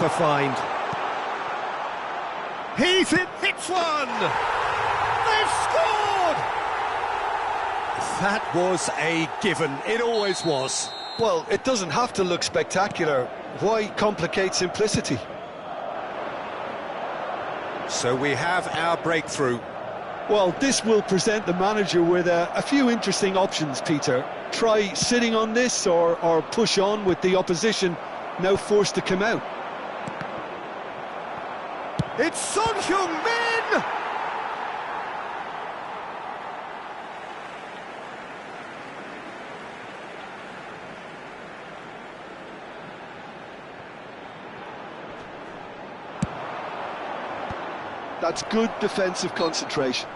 to find. He's in, hits one! They've scored! That was a given, it always was. Well, it doesn't have to look spectacular. Why complicate simplicity? So we have our breakthrough. Well, this will present the manager with a few interesting options, Peter. Try sitting on this or push on with the opposition now forced to come out. It's Son Heung-min! That's good defensive concentration.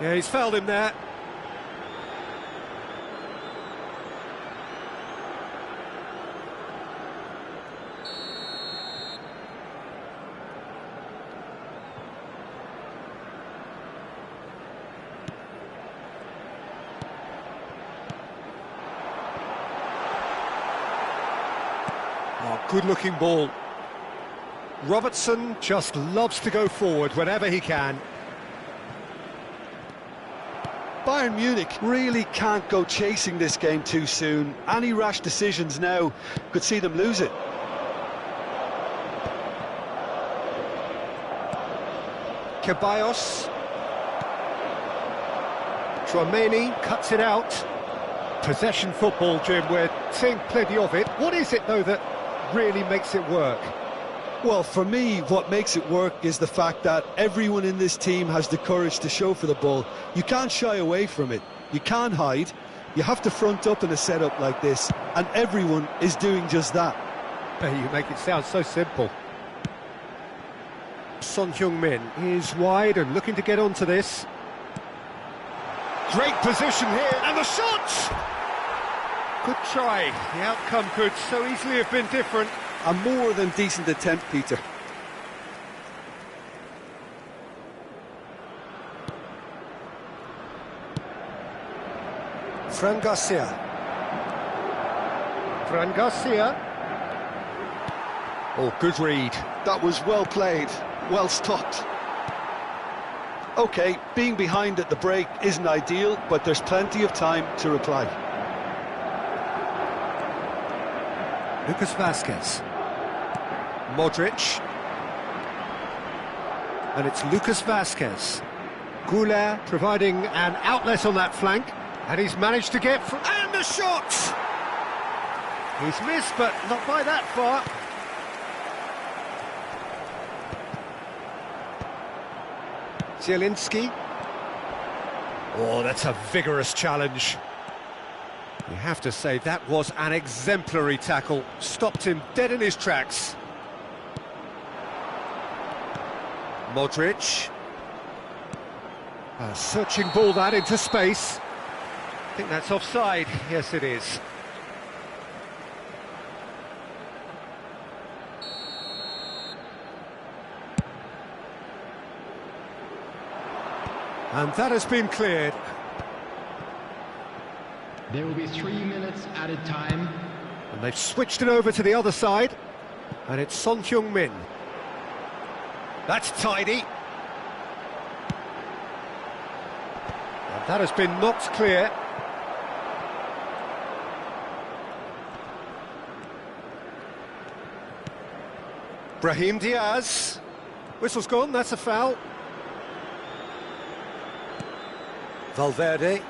Yeah, he's fouled him there. Oh, good-looking ball. Robertson just loves to go forward whenever he can. Bayern Munich really can't go chasing this game too soon. Any rash decisions now could see them lose it. Ceballos. Tchouaméni cuts it out. Possession football, Jim, we're seeing plenty of it. What is it, though, that really makes it work? Well, for me, what makes it work is the fact that everyone in this team has the courage to show for the ball. You can't shy away from it. You can't hide. You have to front up in a setup like this, and everyone is doing just that. You make it sound so simple. Son Heung-min is wide and looking to get onto this. Great position here, and the shot! Good try. The outcome could so easily have been different. A more than decent attempt, Peter. Fran Garcia. Fran Garcia. Oh, good read. That was well played, well stopped. OK, being behind at the break isn't ideal, but there's plenty of time to reply. Lucas Vazquez. Modric. And it's Lucas Vazquez. Goulet providing an outlet on that flank. And he's managed to get... And the shot! He's missed, but not by that far. Zielinski. Oh, that's a vigorous challenge. You have to say that was an exemplary tackle. Stopped him dead in his tracks. Modric. A searching ball that into space. I think that's offside. Yes, it is. And that has been cleared. There will be 3 minutes added time. And they've switched it over to the other side. And it's Son Heung-min. That's tidy. And that has been knocked clear. Brahim Diaz. Whistle's gone, that's a foul. Valverde.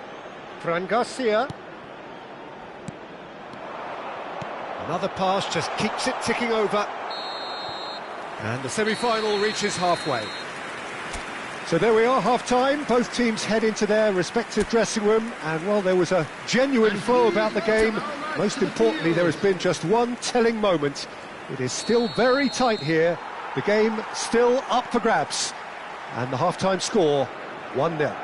Fran Garcia. Another pass just keeps it ticking over. And the semi-final reaches halfway. So there we are, half-time. Both teams head into their respective dressing room. And while there was a genuine flow about the game, most importantly, there has been just one telling moment. It is still very tight here. The game still up for grabs. And the half-time score, 1-0.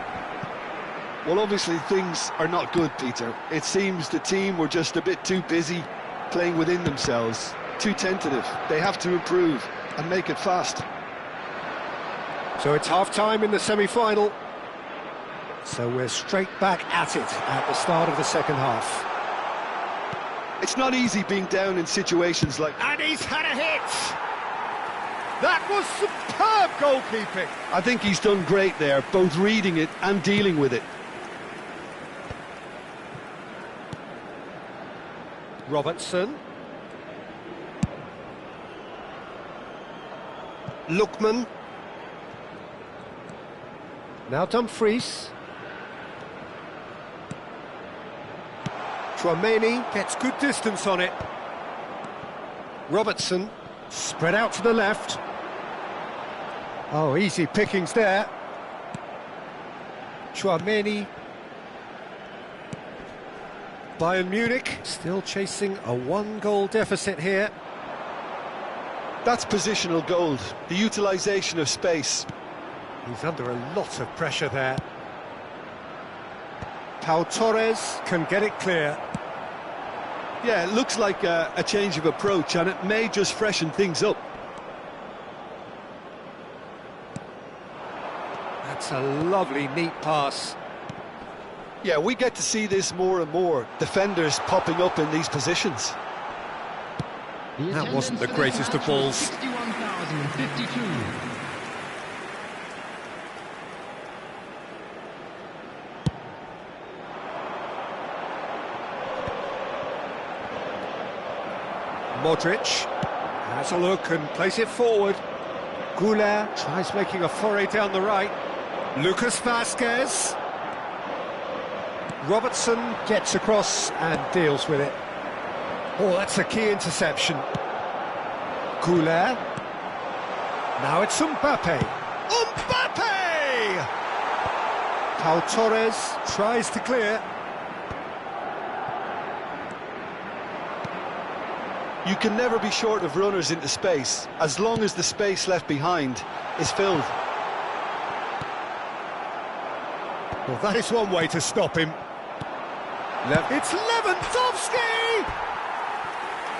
Well, obviously things are not good, Peter. It seems the team were just a bit too busy playing within themselves, too tentative. They have to improve and make it fast. So it's half-time in the semi-final. So we're straight back at it at the start of the second half. It's not easy being down in situations like... And he's had a hit! That was superb goalkeeping. I think he's done great there, both reading it and dealing with it. Robertson. Lookman. Now Dumfries. Chouameni gets good distance on it. Robertson spread out to the left. Oh, easy pickings there. Chouameni. Bayern Munich still chasing a one-goal deficit here. That's positional gold, the utilisation of space. He's under a lot of pressure there. Pau Torres can get it clear. Yeah, it looks like a change of approach, and it may just freshen things up. That's a lovely, neat pass. Yeah, we get to see this more and more, defenders popping up in these positions. That wasn't the greatest of balls. 61,052. Modric has a look and plays it forward. Goulet tries making a foray down the right. Lucas Vazquez. Robertson gets across and deals with it. Oh, that's a key interception. Goulet. Now it's Mbappe. Mbappe! Pau Torres tries to clear. You can never be short of runners into space, as long as the space left behind is filled. Well, that is one way to stop him. It's Lewandowski!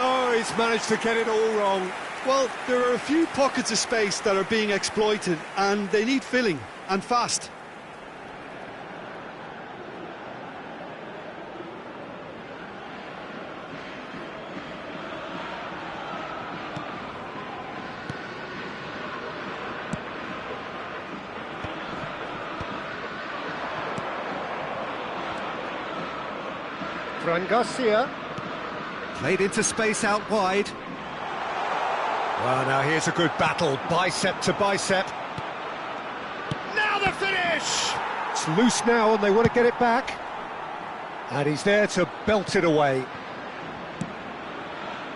Oh, he's managed to get it all wrong. Well, there are a few pockets of space that are being exploited, and they need filling, and fast. Fran Garcia. Played into space out wide. Well, now here's a good battle, bicep to bicep. Now the finish! It's loose now and they want to get it back. And he's there to belt it away.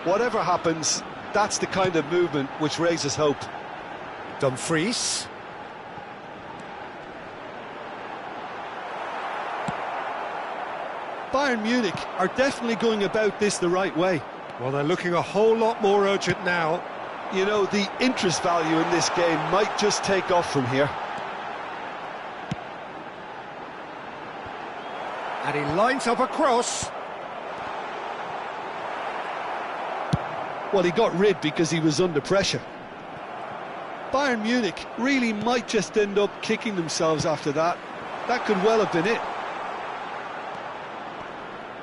Whatever happens, that's the kind of movement which raises hope. Dumfries. Bayern Munich are definitely going about this the right way. Well, they're looking a whole lot more urgent now. You know, the interest value in this game might just take off from here. And he lines up a cross. Well, he got rid because he was under pressure. Bayern Munich really might just end up kicking themselves after that. That could well have been it.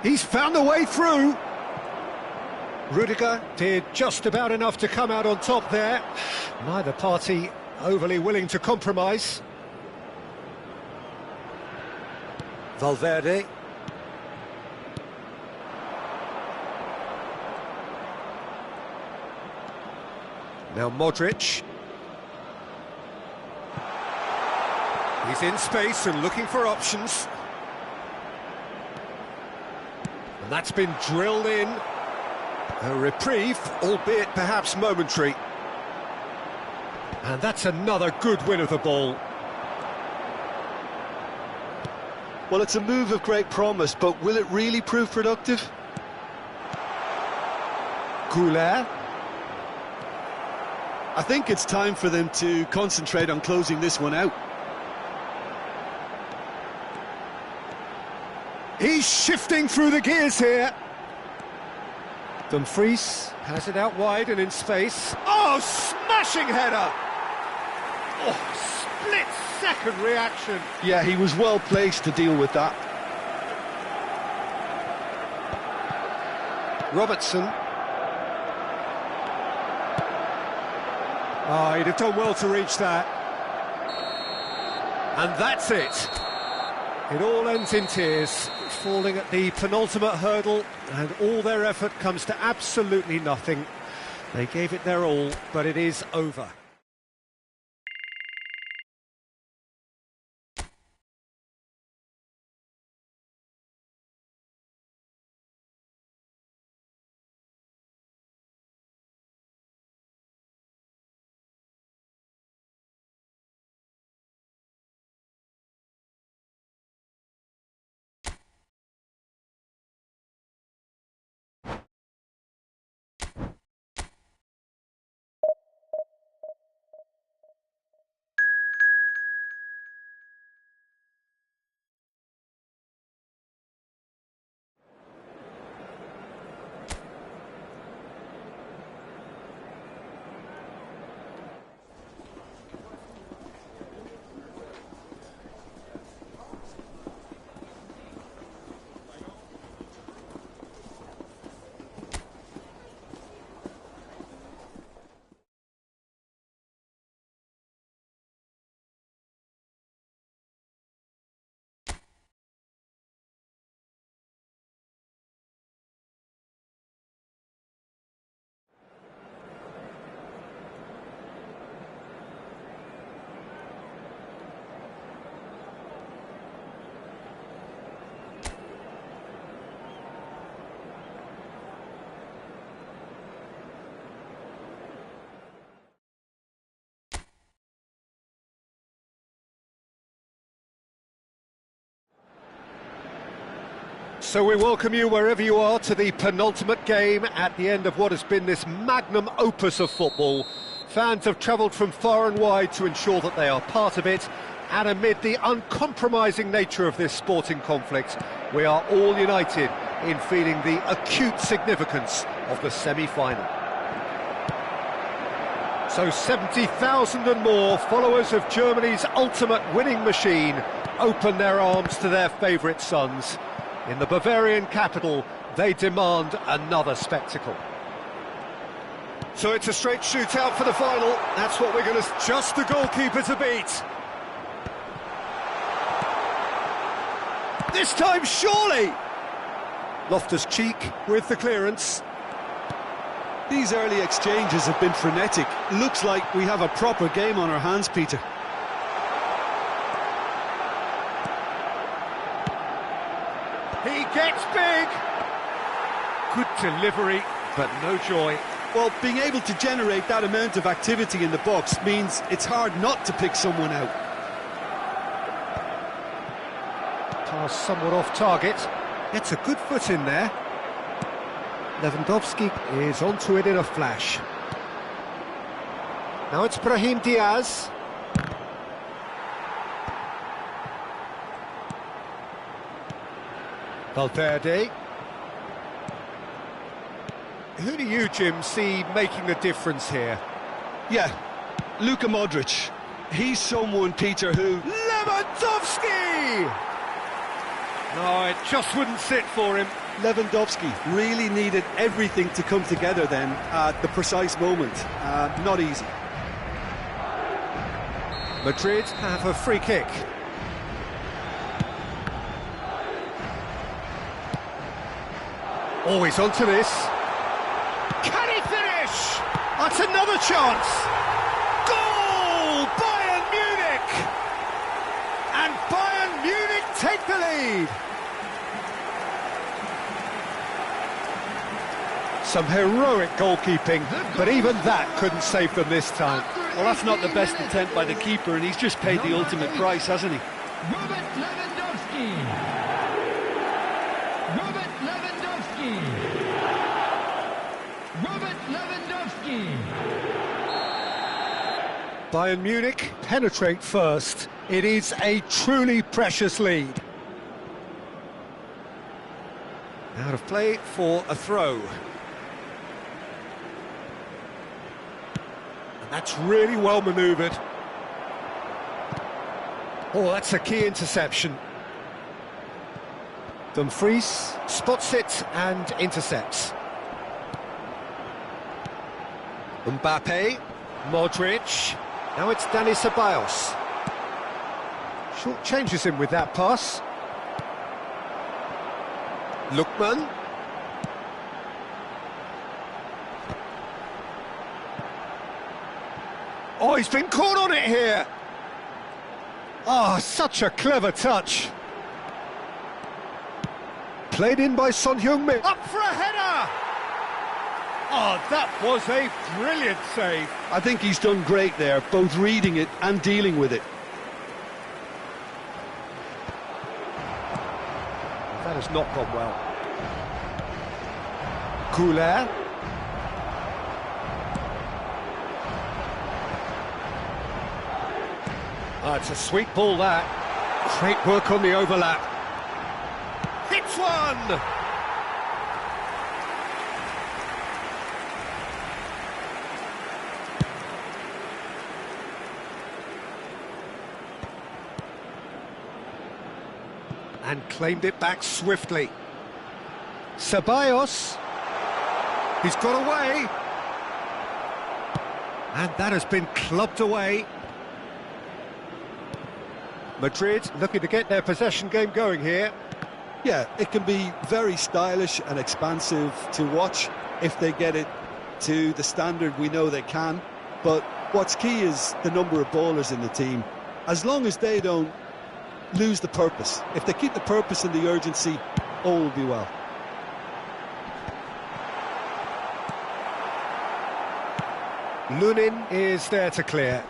He's found a way through. Rudiger did just about enough to come out on top there. Neither party overly willing to compromise. Valverde. Now Modric. He's in space and looking for options. And that's been drilled in. A reprieve, albeit perhaps momentary. And that's another good win of the ball. Well, it's a move of great promise, but will it really prove productive? Goulet. I think it's time for them to concentrate on closing this one out. He's shifting through the gears here. Dumfries has it out wide and in space. Oh, smashing header! Oh, split-second reaction. Yeah, he was well placed to deal with that. Oh, he'd have done well to reach that. And that's it. It all ends in tears, falling at the penultimate hurdle, and all their effort comes to absolutely nothing. They gave it their all, but it is over. So we welcome you wherever you are to the penultimate game at the end of what has been this magnum opus of football. Fans have travelled from far and wide to ensure that they are part of it, and amid the uncompromising nature of this sporting conflict, we are all united in feeling the acute significance of the semi-final. So 70,000 and more followers of Germany's ultimate winning machine open their arms to their favourite sons. In the Bavarian capital, they demand another spectacle. So it's a straight shootout for the final. That's what we're going to... Just the goalkeeper to beat. This time, surely! Loftus-Cheek with the clearance. These early exchanges have been frenetic. Looks like we have a proper game on our hands, Peter. He gets big! Good delivery, but no joy. Well, being able to generate that amount of activity in the box means it's hard not to pick someone out. Pass somewhat off target. Gets a good foot in there. Lewandowski is onto it in a flash. Now it's Brahim Diaz. Valverde. Who do you, Jim, see making the difference here? Yeah, Luka Modric. He's someone, Peter, who... Lewandowski! No, it just wouldn't sit for him. Lewandowski really needed everything to come together then at the precise moment. Not easy. Madrid have a free kick. Always onto this. Can he finish? That's another chance. Goal! Bayern Munich! And Bayern Munich take the lead. Some heroic goalkeeping, but even that couldn't save them this time. Well, that's not the best attempt by the keeper, and he's just paid the ultimate price, hasn't he? Robert Lewandowski. Robert Lewandowski. Robert Lewandowski. Bayern Munich penetrate first. It is a truly precious lead. Out of play for a throw. That's really well manoeuvred. Oh, that's a key interception. Dumfries spots it and intercepts. Mbappe. Modric. Now it's Dani Ceballos. Short changes him with that pass. Lookman. Oh, he's been caught on it here. Oh, such a clever touch. Played in by Son Heung-min. Up for a header! Oh, that was a brilliant save. I think he's done great there, both reading it and dealing with it. That has not gone well. Couler. Oh, it's a sweet ball, that. Great work on the overlap. Hits one! And claimed it back swiftly. Ceballos. He's got away. And that has been clubbed away. Madrid looking to get their possession game going here. Yeah, it can be very stylish and expansive to watch if they get it to the standard we know they can. But what's key is the number of ballers in the team. As long as they don't lose the purpose, if they keep the purpose and the urgency, all will be well. Lunin is there to clear.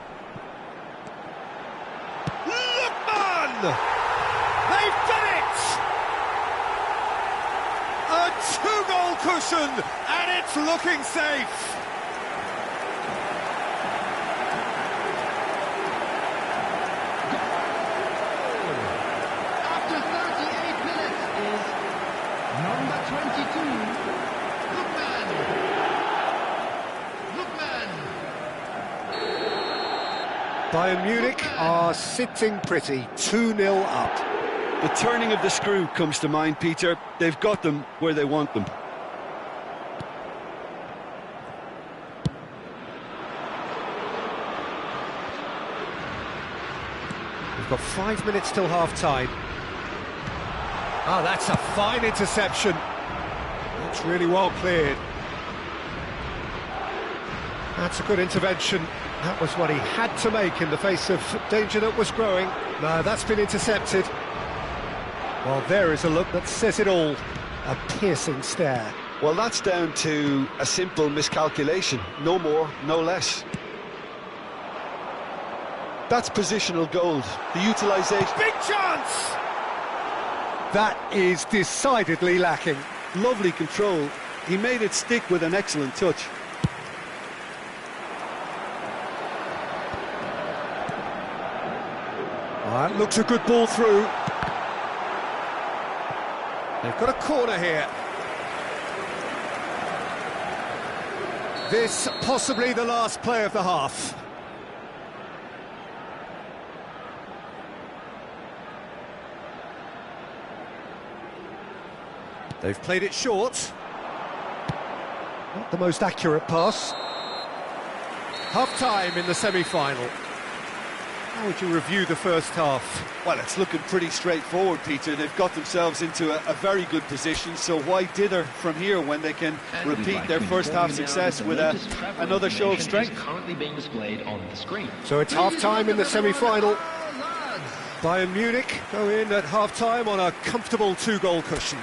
Lookman! They've done it! A two-goal cushion, and it's looking safe. After 38 minutes is number 22, Lookman. Bayern Munich are sitting pretty, 2-0 up. The turning of the screw comes to mind, Peter. They've got them where they want them. We've got 5 minutes till half-time. Ah, that's a fine interception. That's really well cleared. That's a good intervention. That was what he had to make in the face of danger that was growing. No, that's been intercepted. Well, there is a look that says it all. A piercing stare. Well, that's down to a simple miscalculation. No more, no less. That's positional gold. The utilisation... Big chance! That is decidedly lacking. Lovely control. He made it stick with an excellent touch. That looks a good ball through. They've got a corner here. This possibly the last play of the half. They've played it short. Not the most accurate pass. Half-time in the semi-final. How would you review the first half? Well, it's looking pretty straightforward, Peter. They've got themselves into a very good position, so why dither from here when they can repeat their first half success with another show of strength? Currently being displayed on the screen. So it's half-time in the semi-final. Bayern Munich go in at half-time on a comfortable two-goal cushion.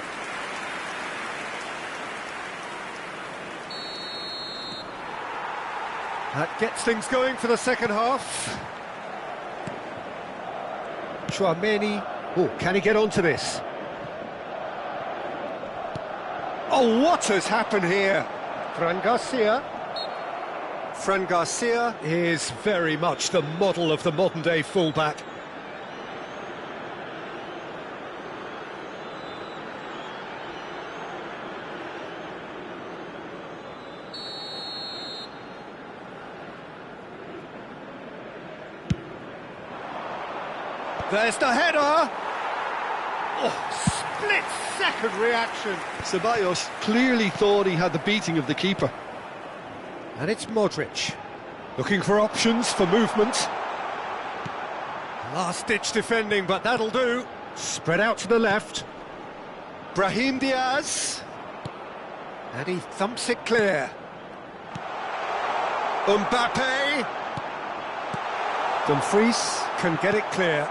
That gets things going for the second half. Chouameni. Oh, can he get onto this? Oh, what has happened here? Fran Garcia. Fran Garcia is very much the model of the modern-day fullback. There's the header! Oh, split-second reaction. Ceballos clearly thought he had the beating of the keeper. And it's Modric. Looking for options for movement. Last-ditch defending, but that'll do. Spread out to the left. Brahim Diaz. And he thumps it clear. Mbappe. Dumfries can get it clear.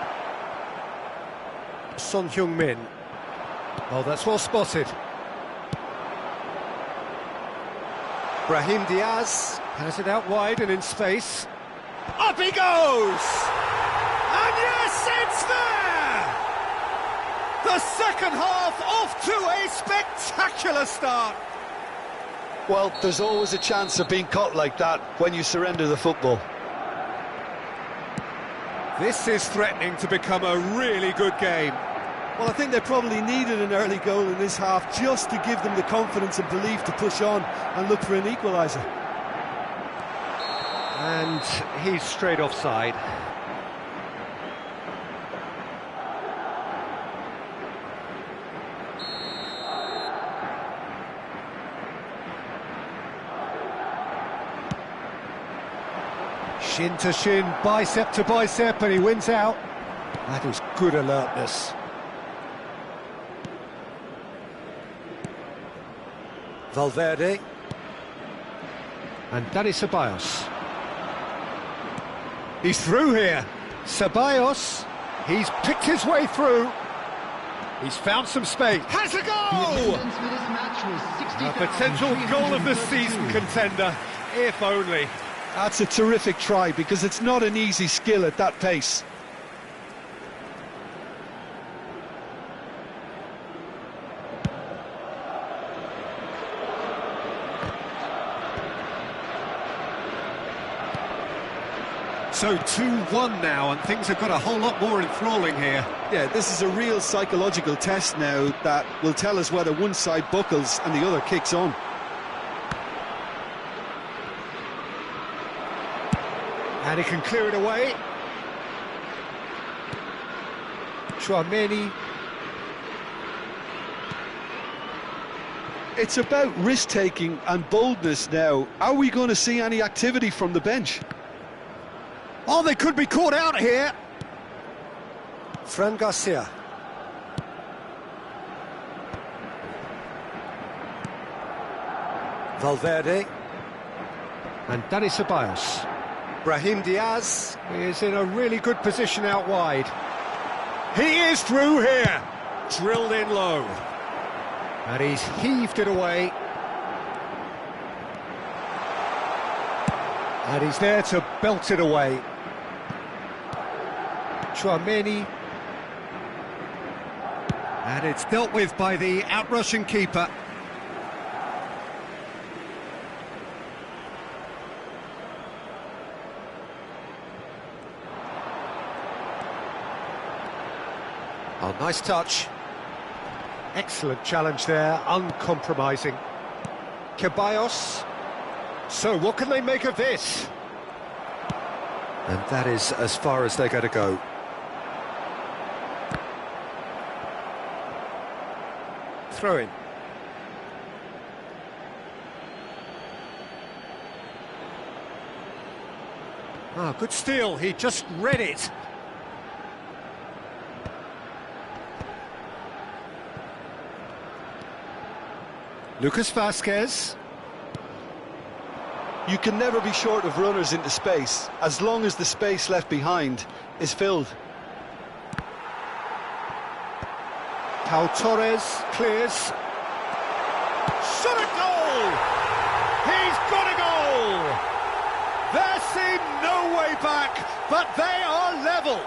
Son Heung-min. Oh, that's well spotted. Brahim Diaz has it out wide and in space. Up he goes! And yes, it's there! The second half off to a spectacular start. Well, there's always a chance of being caught like that when you surrender the football. This is threatening to become a really good game. Well, I think they probably needed an early goal in this half just to give them the confidence and belief to push on and look for an equaliser. And he's straight offside. Shin to shin, bicep to bicep, and he wins out. That is good alertness. Valverde. And Dani Ceballos. He's through here. Ceballos. He's picked his way through. He's found some space. Has a The goal! attendance for this match was A potential goal of the season contender, if only. That's a terrific try because it's not an easy skill at that pace. So 2-1 now, and things have got a whole lot more enthralling here. Yeah, this is a real psychological test now that will tell us whether one side buckles and the other kicks on. And he can clear it away. Chouameni. It's about risk-taking and boldness now. Are we going to see any activity from the bench? Oh, they could be caught out here. Fran Garcia. Valverde. And Dani Ceballos. Brahim Diaz is in a really good position out wide. He is through here. Drilled in low. And he's heaved it away. And he's there to belt it away. Chouameni. And it's dealt with by the outrushing keeper. Oh, nice touch. Excellent challenge there, uncompromising. Ceballos. So, what can they make of this? And that is as far as they're going to go. Throw in. Ah, good steal, he just read it. Lucas Vázquez. You can never be short of runners into space, as long as the space left behind is filled. Pau Torres clears. Shot a goal! He's got a goal! There seemed no way back, but they are level.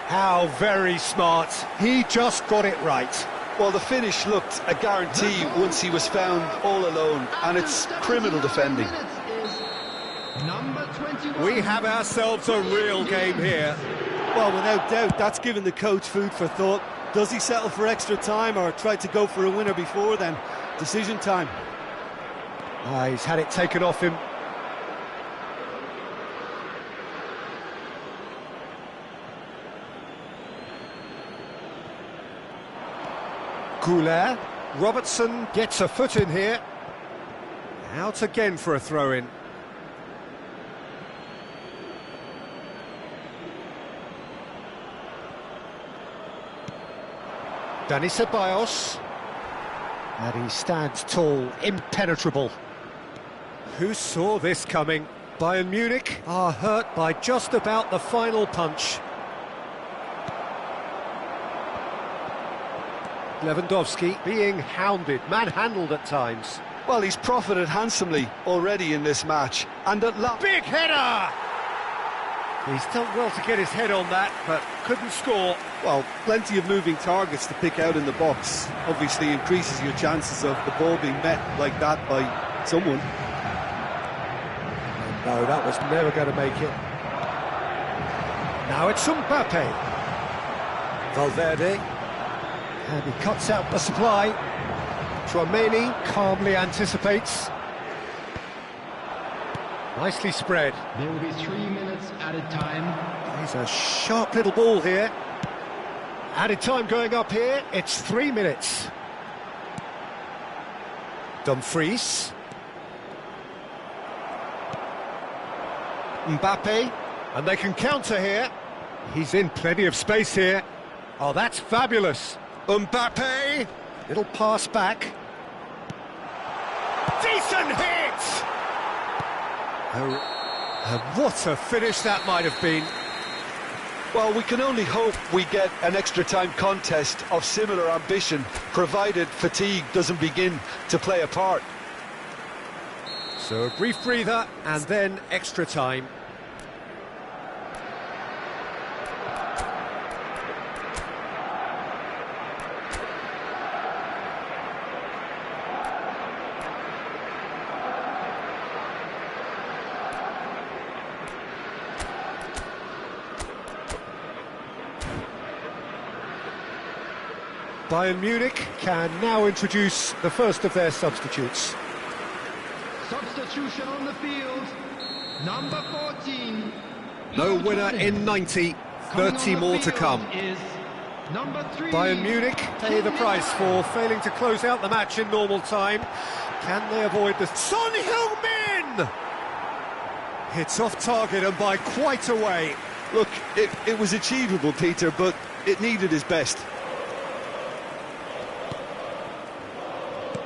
How very smart. He just got it right. Well, the finish looked a guarantee once he was found all alone, and it's criminal defending. Number 21. We have ourselves a real game here. Well, without doubt, that's given the coach food for thought. Does he settle for extra time or try to go for a winner before then? Decision time. He's had it taken off him. Goulet. Robertson gets a foot in here. Out again for a throw-in. Dani Ceballos. And he stands tall, impenetrable. Who saw this coming? Bayern Munich are hurt by just about the final punch. Lewandowski being hounded, manhandled at times. Well, he's profited handsomely already in this match. And at last... Big header! He's done well to get his head on that, but couldn't score. Well, plenty of moving targets to pick out in the box. Obviously increases your chances of the ball being met like that by someone. No, that was never going to make it. Now it's Mbappe. Valverde. And he cuts out the supply. Tchouaméni calmly anticipates. Nicely spread. There will be 3 minutes added time. He's a sharp little ball here. Added time going up here. It's 3 minutes. Dumfries. Mbappe, and they can counter here. He's in plenty of space here. Oh, that's fabulous. Mbappe, little pass back. Decent hit! What a finish that might have been. Well, we can only hope we get an extra-time contest of similar ambition, provided fatigue doesn't begin to play a part. So a brief breather, and then extra time. Bayern Munich can now introduce the first of their substitutes. Substitution on the field. Number 14. No winner in 90, 30 more to come. Is number 3. Bayern Munich pay the price for failing to close out the match in normal time. Can they avoid the... Son Heung-min! Hits off target and by quite a way. Look, it was achievable, Peter, but it needed his best.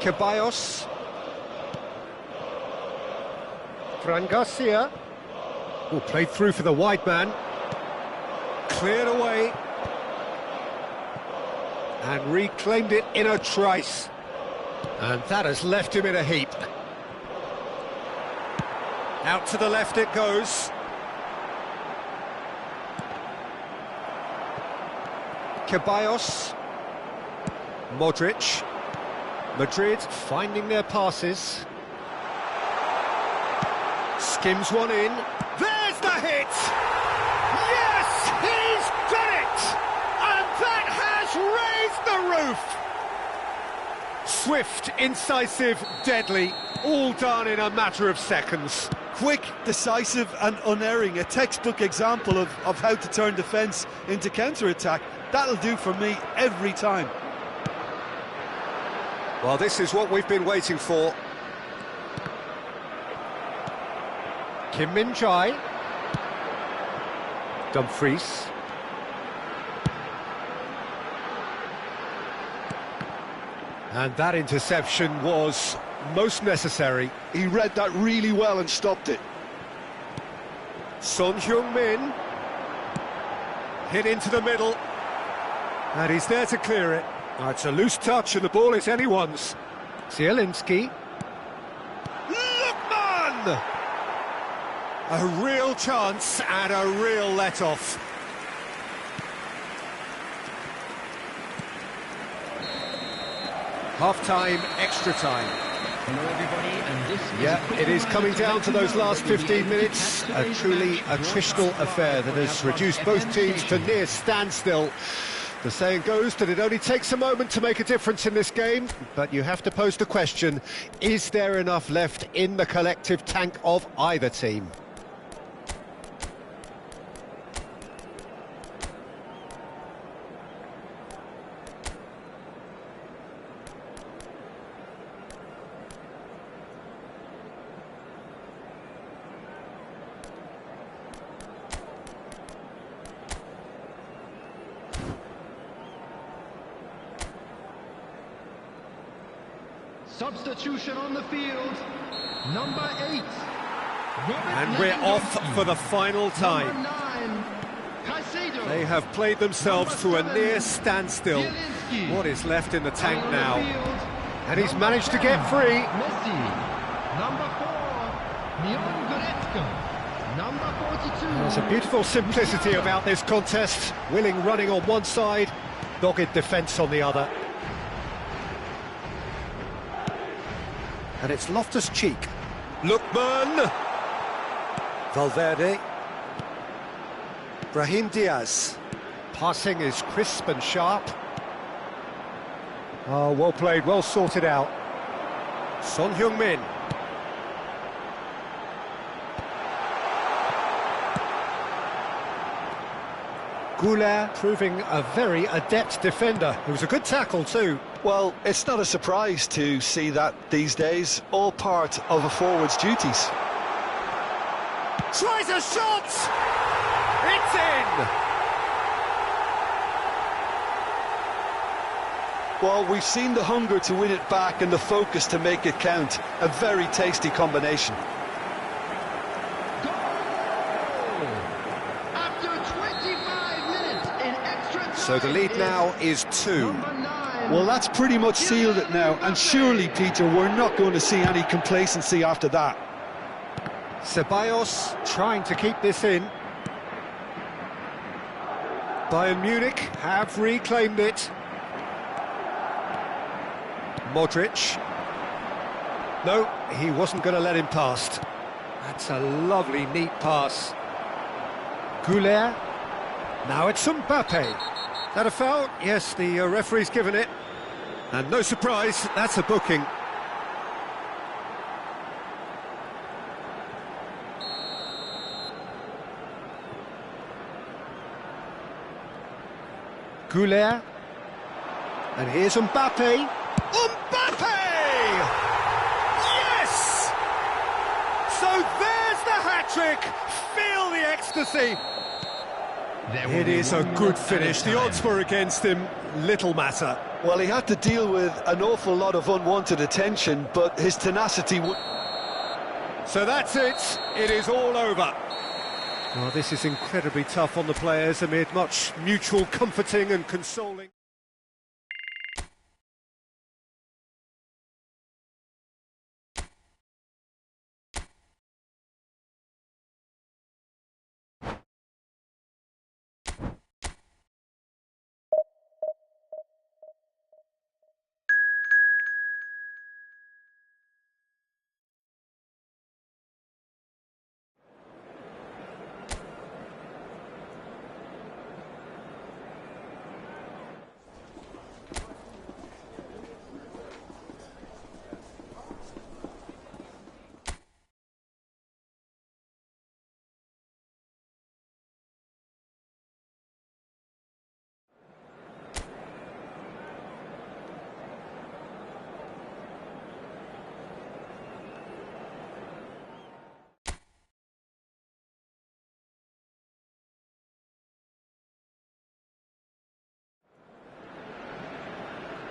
Ceballos. Fran Garcia. Oh, played through for the wide man. Cleared away. And reclaimed it in a trice. And that has left him in a heap. Out to the left it goes. Ceballos. Modric. Madrid finding their passes. Skims one in. There's the hit! Yes, he's done it! And that has raised the roof! Swift, incisive, deadly, all done in a matter of seconds. Quick, decisive and unerring, a textbook example of how to turn defence into counter-attack. That'll do for me every time. Well, this is what we've been waiting for. Kim Min-jae. Dumfries. And that interception was most necessary. He read that really well and stopped it. Son Heung-min. Hit into the middle. And he's there to clear it. It's a loose touch and the ball is anyone's. Zielinski. Lookman! A real chance and a real let-off. Half-time, extra time. Hello everybody, and this is It is coming down to those last 15 minutes. A truly attritional affair that has reduced both teams to near standstill. The saying goes that it only takes a moment to make a difference in this game, but you have to pose the question, is there enough left in the collective tank of either team? Substitution on the field. Number 8. And we're off for the final time. Number 9. Caicedo. They have played themselves to a near standstill. Zielinski. What is left in the tank On now? the field. And he's Number managed to 10, get free. Messi. Number 4. Mion Goretzka. Number 42. There's a beautiful simplicity about this contest. Willing running on one side, dogged defence on the other. And it's Loftus-Cheek. Lookman! Valverde. Brahim Diaz. Passing is crisp and sharp. Oh, well played, well sorted out. Son Heung-min. Goulet proving a very adept defender. It was a good tackle too. Well, it's not a surprise to see that these days, all part of a forward's duties. Tries a shot! It's in! Well, we've seen the hunger to win it back and the focus to make it count. A very tasty combination. After 25 minutes in extra time. So the lead now is 2. Number 9. Well, that's pretty much sealed it now. And surely, Peter, we're not going to see any complacency after that. Ceballos trying to keep this in. Bayern Munich have reclaimed it. Modric. No, he wasn't going to let him past. That's a lovely, neat pass. Goulet. Now it's Mbappe. That a foul? Yes, the referee's given it. And no surprise, that's a booking. Goulet. And here's Mbappe. Mbappe! Yes! So there's the hat-trick. Feel the ecstasy. There will It be is a one good minute finish. at a The time. odds were against him. Little matter. Well, he had to deal with an awful lot of unwanted attention, but his tenacity... So that's it. It is all over. Well, this is incredibly tough on the players amid much mutual comforting and consoling.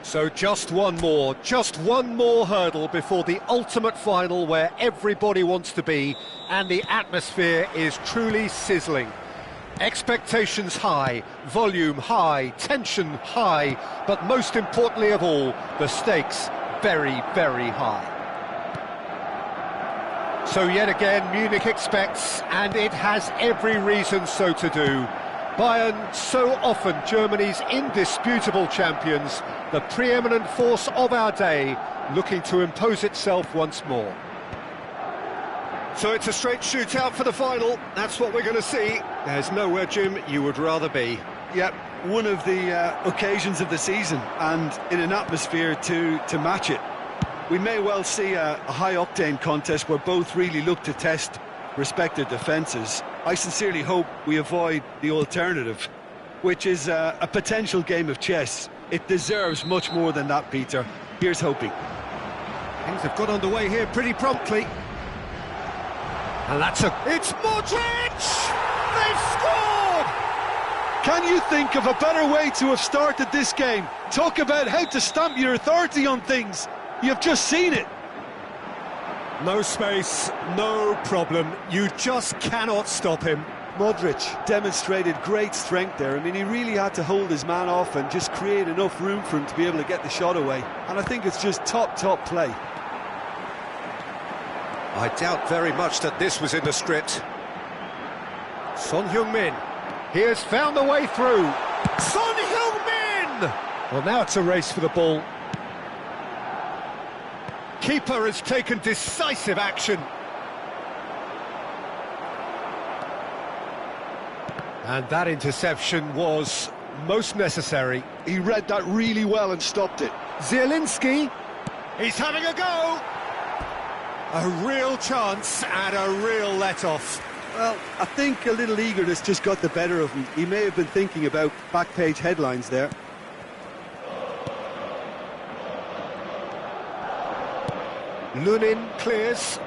So just one more hurdle before the ultimate final where everybody wants to be, and the atmosphere is truly sizzling. Expectations high, volume high, tension high, but most importantly of all, the stakes very, very high. So yet again, Munich expects, and it has every reason so to do. Bayern, so often Germany's indisputable champions, the preeminent force of our day, looking to impose itself once more. So it's a straight shootout for the final. That's what we're going to see. There's nowhere, Jim, you would rather be. Yep, one of the occasions of the season, and in an atmosphere to match it. We may well see a high-octane contest where both really look to test respective defences. I sincerely hope we avoid the alternative, which is a potential game of chess. It deserves much more than that, Peter. Here's hoping. Things have got underway here pretty promptly. And it's Modric! They've scored! Can you think of a better way to have started this game? Talk about how to stamp your authority on things. You've just seen it. No space, no problem. You just cannot stop him. Modric demonstrated great strength there. I mean, he really had to hold his man off and just create enough room for him to be able to get the shot away. And I think it's just top play. I doubt very much that this was in the script. Son Heung-min. He has found the way through. Son Heung-min! Well, now it's a race for the ball. Keeper has taken decisive action. And that interception was most necessary. He read that really well and stopped it. Zielinski, he's having a go! A real chance and a real let-off. Well, I think a little eagerness just got the better of him. He may have been thinking about back-page headlines there. Lunin clears.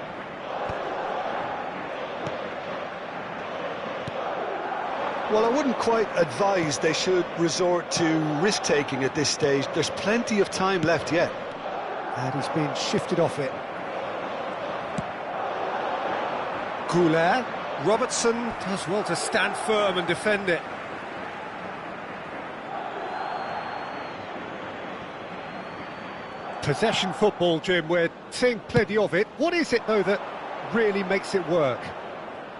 Well, I wouldn't quite advise they should resort to risk-taking at this stage. There's plenty of time left yet. And he's been shifted off it. Goulet. Robertson does well to stand firm and defend it. Possession football, Jim, we're seeing plenty of it. What is it, though, that really makes it work?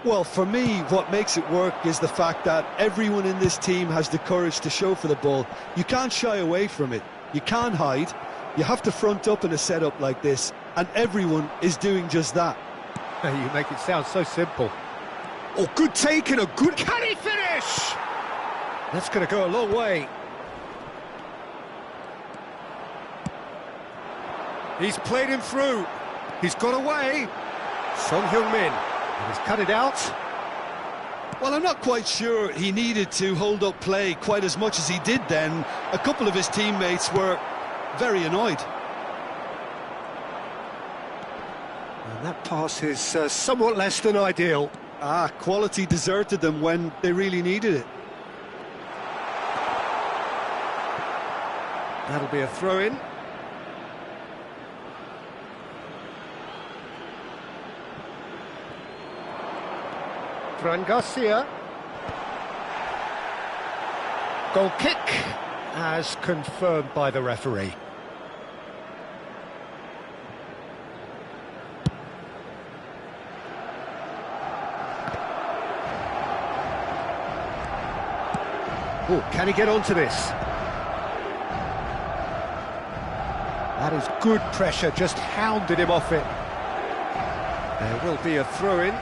Well, for me, what makes it work is the fact that everyone in this team has the courage to show for the ball. You can't shy away from it. You can't hide. You have to front up in a setup like this, and everyone is doing just that. You make it sound so simple. Oh, good take and a good... Can he finish? That's going to go a long way. He's played him through. He's got away. Son Heung-min. He's cut it out. Well, I'm not quite sure he needed to hold up play quite as much as he did then. A couple of his teammates were very annoyed. And that pass is somewhat less than ideal. Quality deserted them when they really needed it. That'll be a throw-in. Fran Garcia. Goal kick, as confirmed by the referee. Oh, can he get onto this? That is good pressure, just hounded him off it. There will be a throw-in.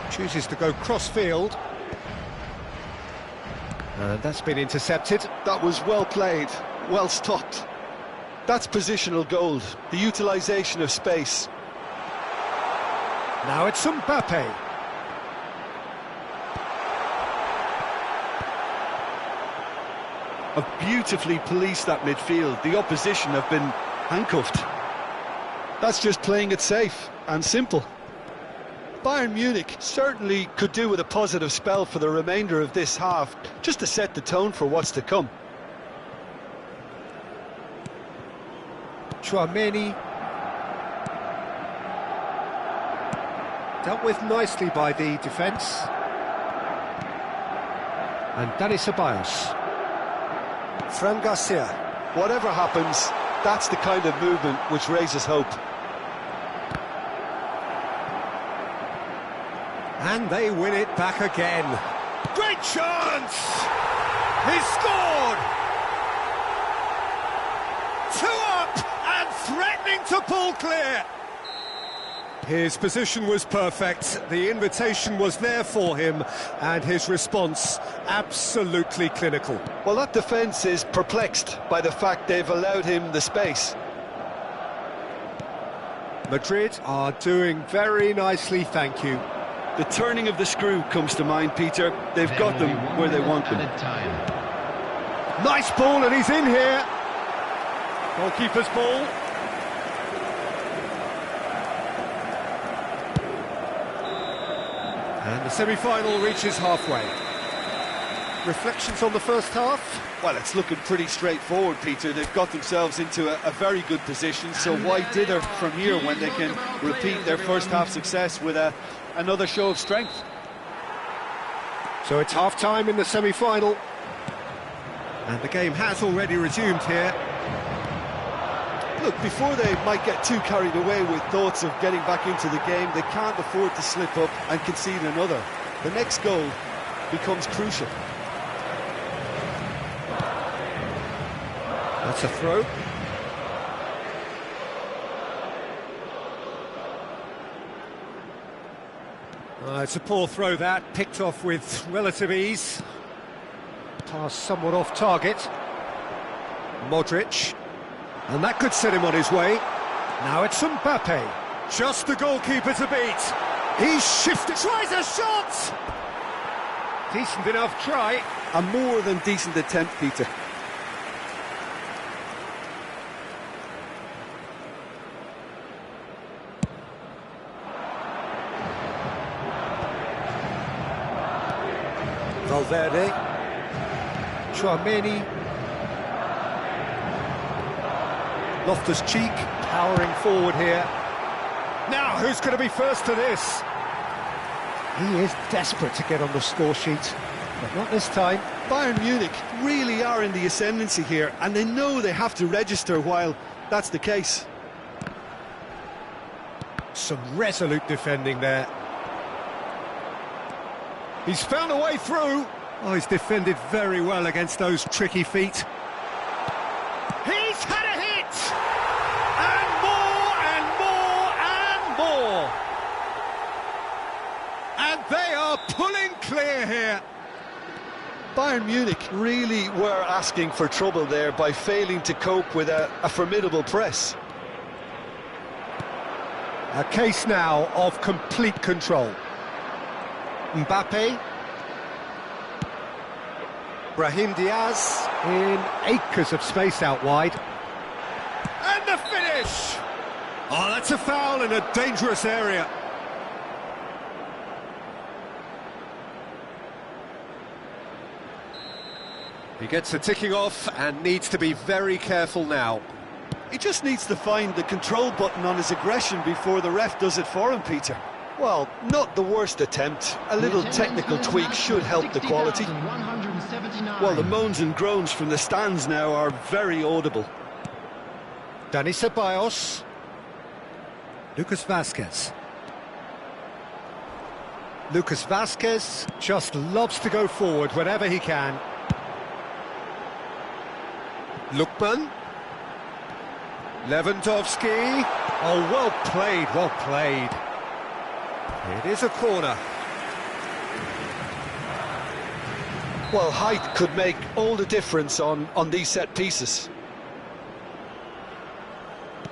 Chooses to go cross-field. And that's been intercepted. That was well played, well stopped. That's positional gold, the utilisation of space. Now it's Mbappe. Have beautifully policed that midfield. The opposition have been handcuffed. That's just playing it safe and simple. Bayern Munich certainly could do with a positive spell for the remainder of this half, just to set the tone for what's to come. Chouameni. Dealt with nicely by the defence. And Dani Ceballos. Fran Garcia. Whatever happens, that's the kind of movement which raises hope. And they win it back again. Great chance! He's scored! 2 up and threatening to pull clear. His position was perfect, the invitation was there for him, and his response absolutely clinical. Well, that defence is perplexed by the fact they've allowed him the space. Madrid are doing very nicely, thank you. The turning of the screw comes to mind, Peter. They've got them where they want them. Nice ball, and he's in here. Goalkeeper's ball. And the semi-final reaches halfway. Reflections on the first half? Well, it's looking pretty straightforward, Peter. They've got themselves into a very good position, so why dither from here when they can repeat their first half success with another show of strength? So it's half-time in the semi-final. And the game has already resumed here. Look, before they might get too carried away with thoughts of getting back into the game, they can't afford to slip up and concede another. The next goal becomes crucial. That's a throw. It's a poor throw that, picked off with relative ease. Pass somewhat off target. Modric. And that could set him on his way. Now it's Mbappe. Just the goalkeeper to beat. He's shifted. Tries a shot! Decent enough try. A more than decent attempt, Peter. Valverde, Chouameni, Loftus-Cheek powering forward here. Now, who's going to be first to this? He is desperate to get on the score sheet, but not this time. Bayern Munich really are in the ascendancy here, and they know they have to register while that's the case. Some resolute defending there. He's found a way through. Oh, he's defended very well against those tricky feet. He's had a hit! And more, and more, and more! And they are pulling clear here. Bayern Munich really were asking for trouble there by failing to cope with a formidable press. A case now of complete control. Mbappe, Brahim Diaz in acres of space out wide. And the finish! Oh, that's a foul in a dangerous area. He gets the ticking off and needs to be very careful now. He just needs to find the control button on his aggression before the ref does it for him, Peter. Well, not the worst attempt. A little technical tweak should help the quality. Well, the moans and groans from the stands now are very audible. Dani Ceballos. Lucas Vazquez. Lucas Vazquez just loves to go forward whenever he can. Lookman. Lewandowski. Oh, well played, well played. It is a corner. Well, height could make all the difference on these set pieces.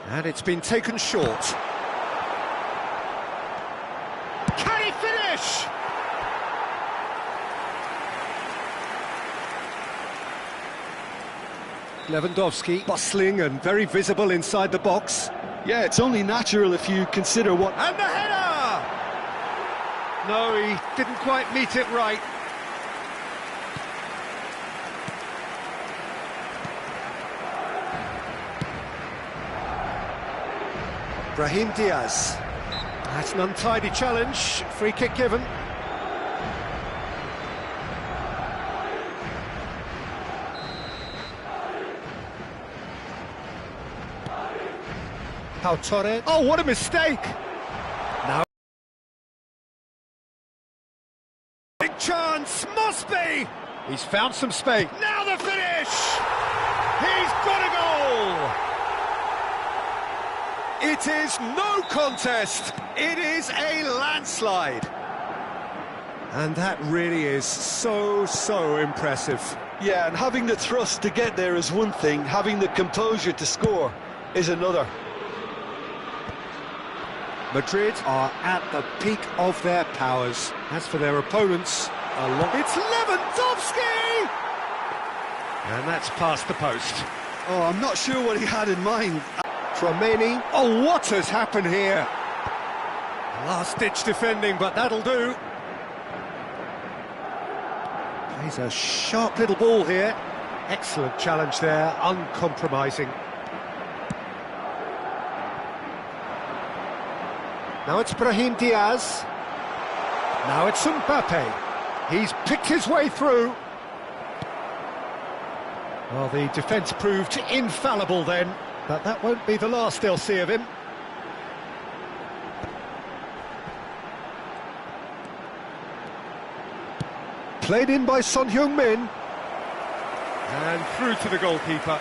And it's been taken short. Can he finish? Lewandowski bustling and very visible inside the box. Yeah, it's only natural if you consider what... And the header! No, he didn't quite meet it right. Brahim Diaz. That's an untidy challenge. Free kick given. Pau Torre. Oh, what a mistake! Now. Big chance, must be! He's found some space. Now the finish! He's got a goal! It is no contest. It is a landslide. And that really is so impressive. Yeah, and having the thrust to get there is one thing, having the composure to score is another. Madrid are at the peak of their powers. As for their opponents, it's Lewandowski! And that's past the post. Oh, I'm not sure what he had in mind. Chouameni. Oh, what has happened here? Last-ditch defending, but that'll do. He's a sharp little ball here. Excellent challenge there, uncompromising. Now it's Brahim Diaz. Now it's Mbappe. He's picked his way through. Well, the defence proved infallible then, but that won't be the last they'll see of him. Played in by Son Heung-min. And through to the goalkeeper.